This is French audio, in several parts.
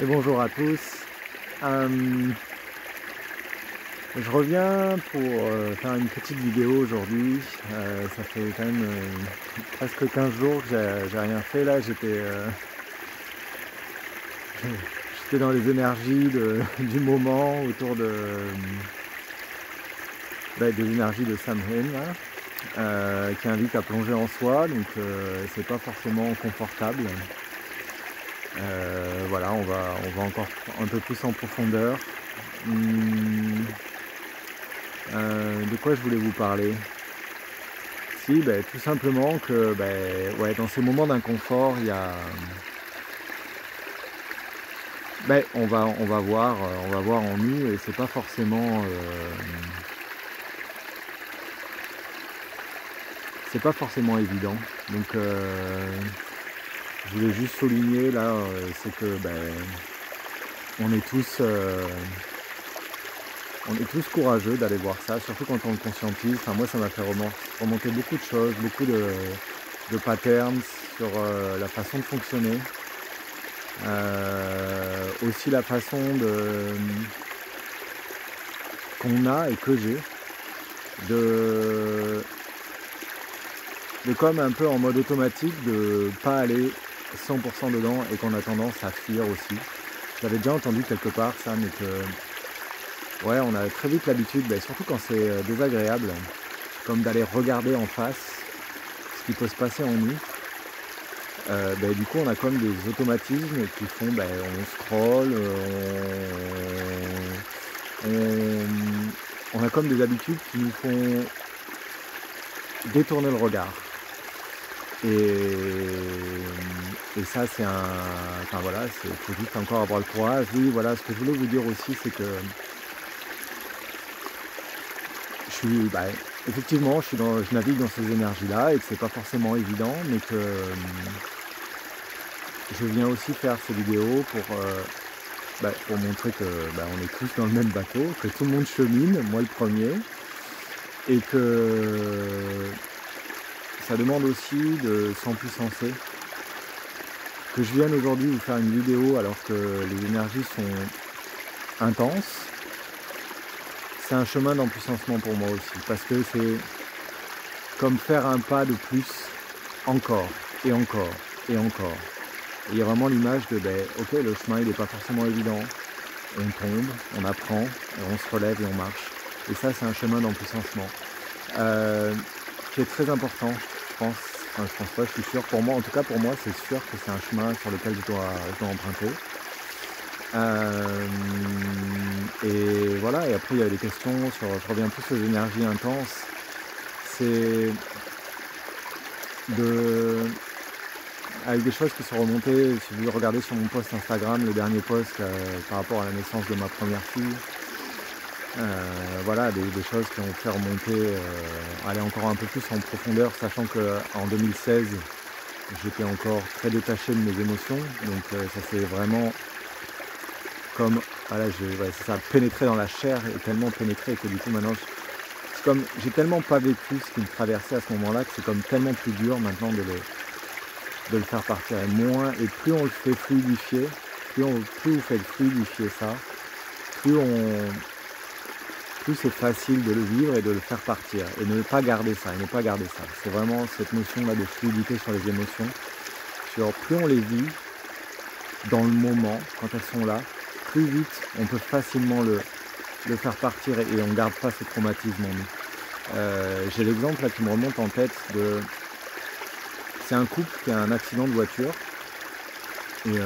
Et bonjour à tous. Je reviens pour faire une petite vidéo aujourd'hui. Ça fait quand même presque 15 jours que j'ai rien fait là. J'étais dans les énergies du moment autour des énergies de Samhain là, qui invite à plonger en soi. Donc c'est pas forcément confortable. Voilà, on va encore un peu plus en profondeur. De quoi je voulais vous parler? Si, tout simplement que ouais, dans ces moments d'inconfort, il y a, on va voir en nous et c'est pas forcément évident. Donc je voulais juste souligner là, c'est que on est tous courageux d'aller voir ça, surtout quand on le conscientise. Enfin, moi, ça m'a fait remonter beaucoup de choses, beaucoup de patterns sur la façon de fonctionner. Aussi la façon qu'on a et que j'ai de comme un peu en mode automatique de pas aller 100% dedans et qu'on a tendance à fuir aussi. J'avais déjà entendu quelque part ça, mais que ouais, on a très vite l'habitude, surtout quand c'est désagréable, comme d'aller regarder en face ce qui peut se passer en nous. Du coup, on a comme des automatismes qui font, on scrolle, on a comme des habitudes qui nous font détourner le regard. Et ça, c'est enfin voilà, faut juste encore avoir le courage. Oui, voilà, ce que je voulais vous dire aussi, c'est que je suis, effectivement, je navigue dans ces énergies-là et que c'est pas forcément évident, mais que je viens aussi faire ces vidéos pour montrer que on est tous dans le même bateau, que tout le monde chemine, moi le premier, et que ça demande aussi de s'empuissancer. Que je vienne aujourd'hui vous faire une vidéo alors que les énergies sont intenses, c'est un chemin d'empuissancement pour moi aussi, parce que c'est comme faire un pas de plus, encore, et encore, et encore. Et il y a vraiment l'image de, ok, le chemin il n'est pas forcément évident, on tombe, on apprend, et on se relève et on marche. Et ça, c'est un chemin d'empuissancement, qui est très important, je pense. Enfin, je pense pas, je suis sûr. Pour moi, en tout cas pour moi, c'est sûr que c'est un chemin sur lequel je dois emprunter. Et voilà, et après il y a des questions sur, je reviens plus aux énergies intenses, c'est avec des choses qui sont remontées, si vous regardez sur mon post Instagram, le dernier post par rapport à la naissance de ma première fille, voilà, des choses qui ont fait remonter, aller encore un peu plus en profondeur, sachant qu'en 2016, j'étais encore très détaché de mes émotions, donc ça s'est vraiment comme, voilà, ça a pénétré dans la chair et tellement pénétré que du coup maintenant, c'est comme, j'ai tellement pas vécu ce qui me traversait à ce moment-là que c'est comme tellement plus dur maintenant de le faire partir. Et plus on le fait fluidifier, plus vous faites fluidifier ça, plus c'est facile de le vivre et de le faire partir. Et ne pas garder ça, C'est vraiment cette notion-là de fluidité sur les émotions. Plus on les vit dans le moment, quand elles sont là, plus vite on peut facilement le faire partir et on ne garde pas ce traumatisme en nous. J'ai l'exemple là qui me remonte en tête c'est un couple qui a un accident de voiture et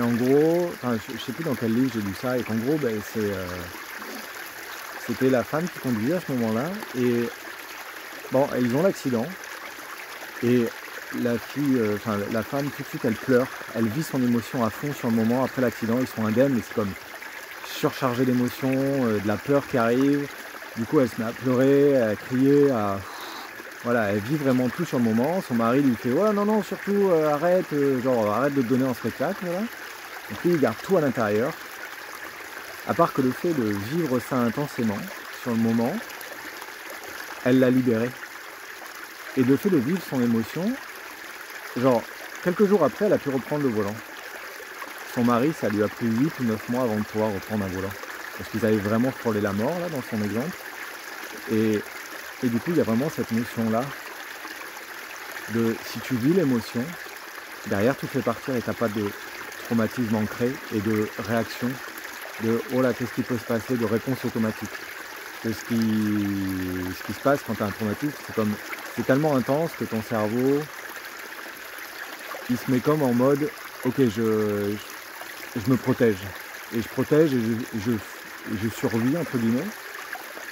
en gros, enfin, je sais plus dans quel livre j'ai lu ça, et qu'en gros c'était la femme qui conduisait à ce moment-là, et bon, ils ont l'accident et la fille, la femme, tout de suite elle pleure, elle vit son émotion à fond sur le moment. Après l'accident, ils sont indemnes, mais c'est comme surchargé d'émotions, de la peur qui arrive. Du coup, elle se met à pleurer, à crier, voilà, elle vit vraiment tout sur le moment. Son mari lui fait, ouais, non, surtout arrête, arrête de te donner en spectacle, voilà. Donc lui, il garde tout à l'intérieur. À part que le fait de vivre ça intensément, sur le moment, elle l'a libéré. Et le fait de vivre son émotion, genre, quelques jours après, elle a pu reprendre le volant. Son mari, ça lui a pris 8 ou 9 mois avant de pouvoir reprendre un volant. Parce qu'ils avaient vraiment frôlé la mort, là, dans son exemple. Et du coup, il y a vraiment cette notion-là de si tu vis l'émotion, derrière tu te fais partir et tu n'as pas de traumatisme ancré et de réaction, de oh là, qu'est-ce qui peut se passer, de réponse automatique. De ce qui se passe quand tu as un traumatisme, c'est tellement intense que ton cerveau, il se met comme en mode ok, je me protège. Et je protège et je survis, entre guillemets.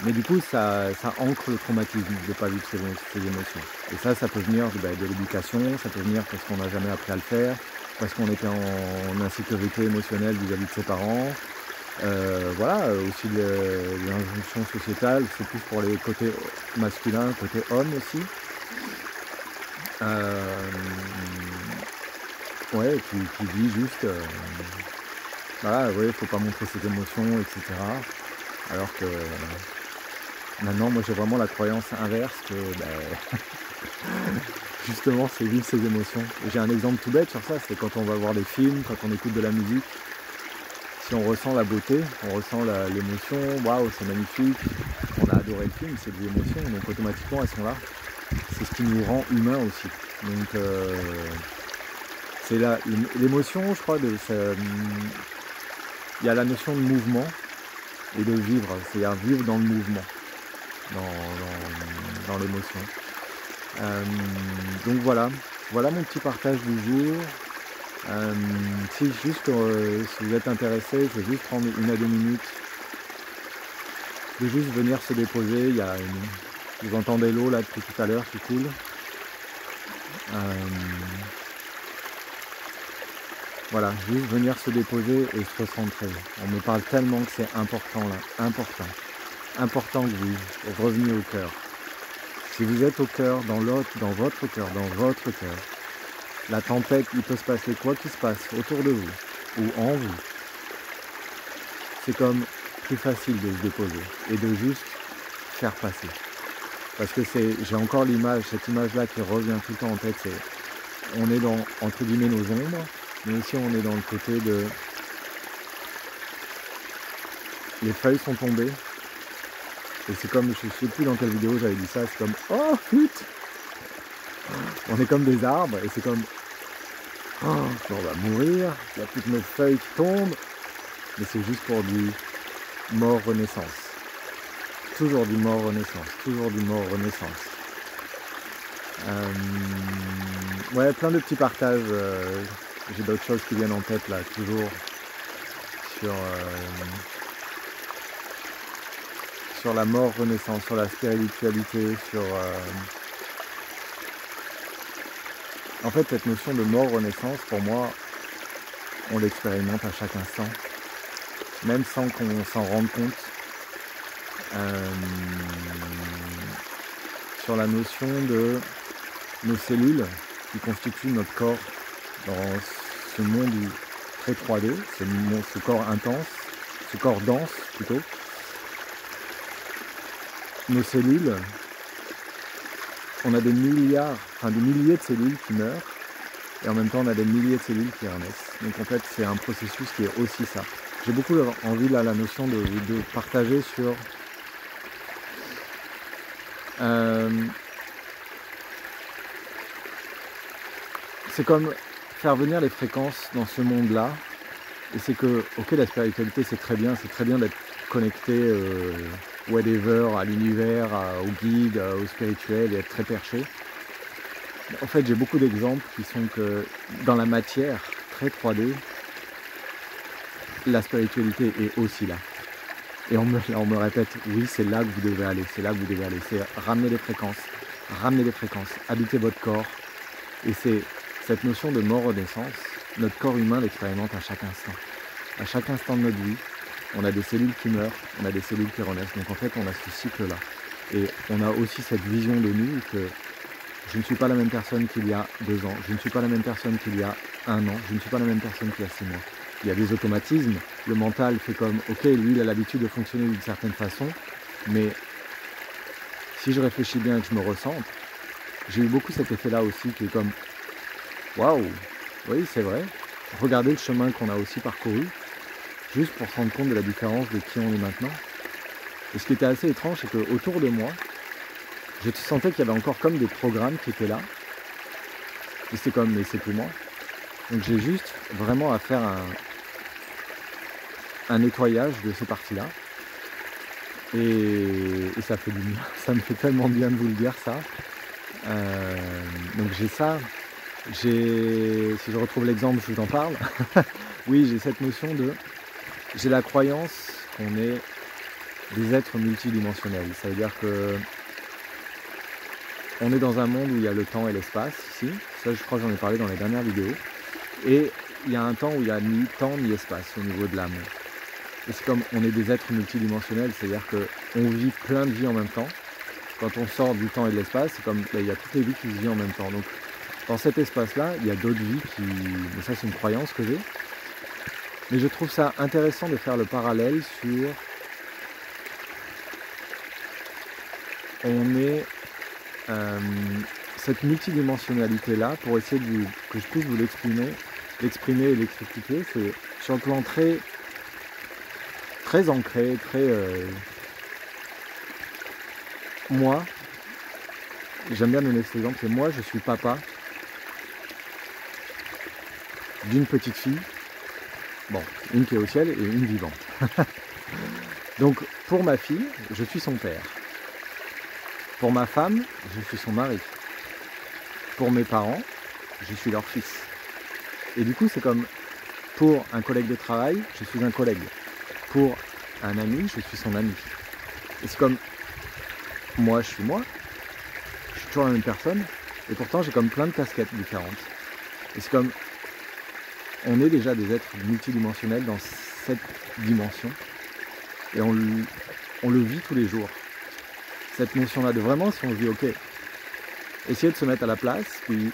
Mais du coup, ça ancre le traumatisme de ne pas vivre ces émotions. Et ça peut venir de l'éducation, ça peut venir parce qu'on n'a jamais appris à le faire, parce qu'on était en insécurité émotionnelle vis-à-vis de ses parents. Voilà, aussi l'injonction sociétale, c'est plus pour les côtés masculins, côté homme aussi. Ouais, qui dit juste, voilà, ouais, faut pas montrer ses émotions, etc. Alors que maintenant, moi j'ai vraiment la croyance inverse que justement c'est vivre ses émotions. Et j'ai un exemple tout bête sur ça, c'est quand on va voir des films, quand on écoute de la musique, si on ressent la beauté, on ressent l'émotion, waouh c'est magnifique, on a adoré le film, c'est des émotions, donc automatiquement elles sont là. C'est ce qui nous rend humains aussi. Donc c'est l'émotion, je crois, il y a la notion de mouvement et de vivre, c'est-à-dire vivre dans le mouvement, dans l'émotion. Donc voilà mon petit partage du jour. Si vous êtes intéressé, je vais juste prendre 1 à 2 minutes de juste venir se déposer. Vous entendez l'eau là depuis tout à l'heure qui coule. Voilà, juste venir se déposer et se recentrer. On me parle tellement que c'est important là, important que vous reveniez au cœur. Si vous êtes au cœur, dans votre cœur, la tempête, il peut se passer quoi qu'il se passe autour de vous ou en vous. C'est comme plus facile de se déposer et de juste faire passer. Parce que j'ai encore cette image-là qui revient tout le temps en tête, on est dans, entre guillemets, nos ombres, mais aussi on est dans le côté de les feuilles sont tombées, et c'est comme, je ne sais plus dans quelle vidéo j'avais dit ça, c'est comme oh flûte, on est comme des arbres, et c'est comme oh, on va mourir, il y a toutes nos feuilles qui tombent, mais c'est juste pour du mort-renaissance. Toujours du mort-renaissance, toujours du mort-renaissance. Ouais, plein de petits partages. J'ai d'autres choses qui viennent en tête là, toujours sur la mort-renaissance, sur la spiritualité, en fait, cette notion de mort-renaissance, pour moi, on l'expérimente à chaque instant, même sans qu'on s'en rende compte. Sur la notion de nos cellules qui constituent notre corps dans ce monde très 3D, ce corps intense, ce corps dense plutôt. Nos cellules, on a des milliers de cellules qui meurent, et en même temps on a des milliers de cellules qui renaissent. Donc en fait c'est un processus qui est aussi ça. J'ai beaucoup envie là la notion de partager sur c'est comme faire venir les fréquences dans ce monde-là. Et c'est que, ok, la spiritualité c'est très bien d'être connecté whatever, à l'univers, au guide, au spirituel et être très perché. En fait, j'ai beaucoup d'exemples qui sont que dans la matière très 3D, la spiritualité est aussi là. Et on me répète, oui, c'est là que vous devez aller, c'est ramener les fréquences, habiter votre corps. Et c'est cette notion de mort-renaissance, notre corps humain l'expérimente à chaque instant. À chaque instant de notre vie, on a des cellules qui meurent, on a des cellules qui renaissent. Donc en fait, on a ce cycle-là. Et on a aussi cette vision de nous que je ne suis pas la même personne qu'il y a 2 ans, je ne suis pas la même personne qu'il y a 1 an, je ne suis pas la même personne qu'il y a 6 mois. Il y a des automatismes, le mental fait comme, ok, lui il a l'habitude de fonctionner d'une certaine façon, mais si je réfléchis bien et que je me ressente, j'ai eu beaucoup cet effet-là aussi, qui est comme, Waouh! Oui, c'est vrai. Regardez le chemin qu'on a aussi parcouru, juste pour se rendre compte de la différence de qui on est maintenant. Et ce qui était assez étrange, c'est qu'autour de moi, je sentais qu'il y avait encore comme des programmes qui étaient là. Et c'est comme, mais c'est plus moi. Donc j'ai juste vraiment à faire un nettoyage de ces parties-là. Et ça fait du bien. Ça me fait tellement bien de vous le dire, ça. Donc j'ai ça. Si je retrouve l'exemple, je vous en parle. Oui, j'ai cette notion j'ai la croyance qu'on est des êtres multidimensionnels. Ça veut dire que on est dans un monde où il y a le temps et l'espace, ici. Ça, je crois que j'en ai parlé dans les dernières vidéos. Et il y a un temps où il n'y a ni temps ni espace au niveau de l'âme. Et c'est comme on est des êtres multidimensionnels, c'est-à-dire qu'on vit plein de vies en même temps. Quand on sort du temps et de l'espace, c'est comme il y a toutes les vies qui se vivent en même temps. Donc dans cet espace-là, il y a d'autres vies mais ça c'est une croyance que j'ai. Mais je trouve ça intéressant de faire le parallèle sur on est cette multidimensionnalité-là, pour essayer que je puisse vous l'exprimer et l'expliquer, c'est sur le plan très, très ancré, très moi, j'aime bien donner cet exemple, c'est moi je suis papa d'une petite fille, bon, une qui est au ciel et une vivante. Donc pour ma fille, je suis son père. Pour ma femme, je suis son mari. Pour mes parents, je suis leur fils. Et du coup, c'est comme pour un collègue de travail, je suis un collègue. Pour un ami, je suis son ami. Et c'est comme moi, je suis toujours la même personne, et pourtant j'ai comme plein de casquettes différentes. Et c'est comme on est déjà des êtres multidimensionnels dans cette dimension, et on le vit tous les jours. Cette notion-là de vraiment, si on se dit ok, essayer de se mettre à la place puis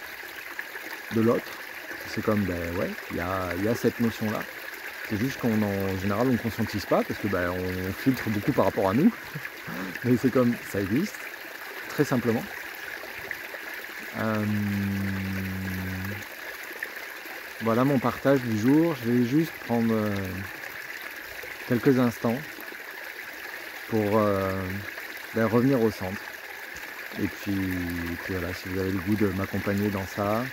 de l'autre, c'est comme ben ouais, il y a cette notion-là. C'est juste qu'en général on ne conscientise pas parce que ben, on filtre beaucoup par rapport à nous. Mais c'est comme ça existe, très simplement. Voilà mon partage du jour. Je vais juste prendre quelques instants pour revenir au centre. Et puis voilà, si vous avez le goût de m'accompagner dans ça,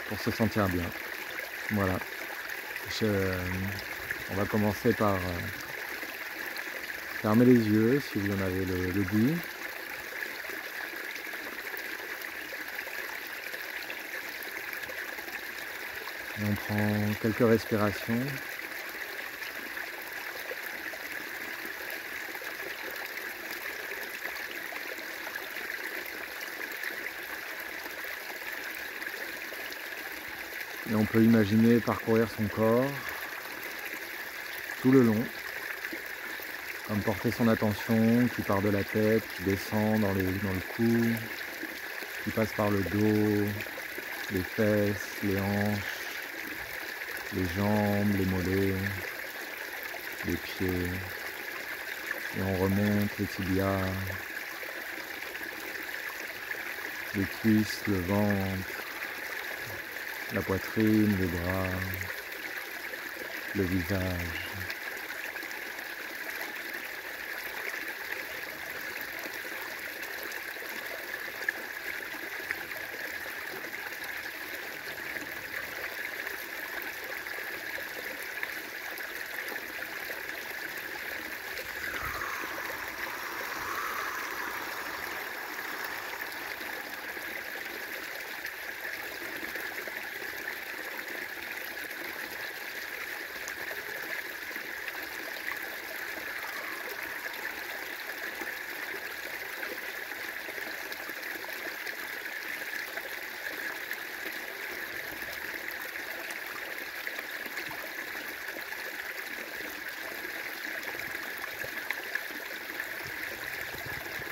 pour se sentir bien. Voilà. On va commencer par fermer les yeux si vous en avez le goût. Et on prend quelques respirations. Et on peut imaginer parcourir son corps tout le long, comme porter son attention qui part de la tête, qui descend dans le cou, qui passe par le dos, les fesses, les hanches, les jambes, les mollets, les pieds. Et on remonte les tibias, les cuisses, le ventre, la poitrine, les bras, le visage.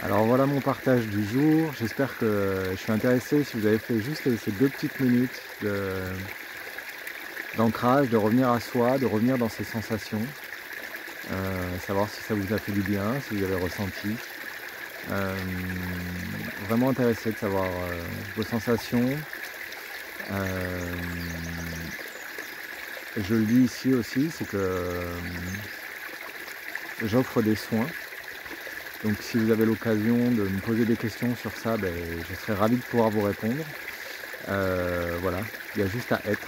Alors voilà mon partage du jour, j'espère que je suis intéressé si vous avez fait juste ces 2 petites minutes d'ancrage, de revenir à soi, de revenir dans ses sensations, savoir si ça vous a fait du bien, si vous avez ressenti. Vraiment intéressé de savoir vos sensations, Je le dis ici aussi, c'est que j'offre des soins. Donc si vous avez l'occasion de me poser des questions sur ça, ben, je serais ravi de pouvoir vous répondre. Voilà, il y a juste à être.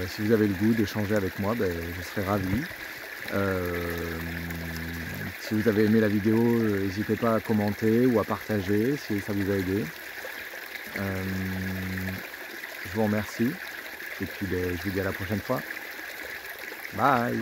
Si vous avez le goût d'échanger avec moi, ben, je serais ravi. Si vous avez aimé la vidéo, n'hésitez pas à commenter ou à partager si ça vous a aidé. Je vous remercie et puis ben, je vous dis à la prochaine fois. Bye!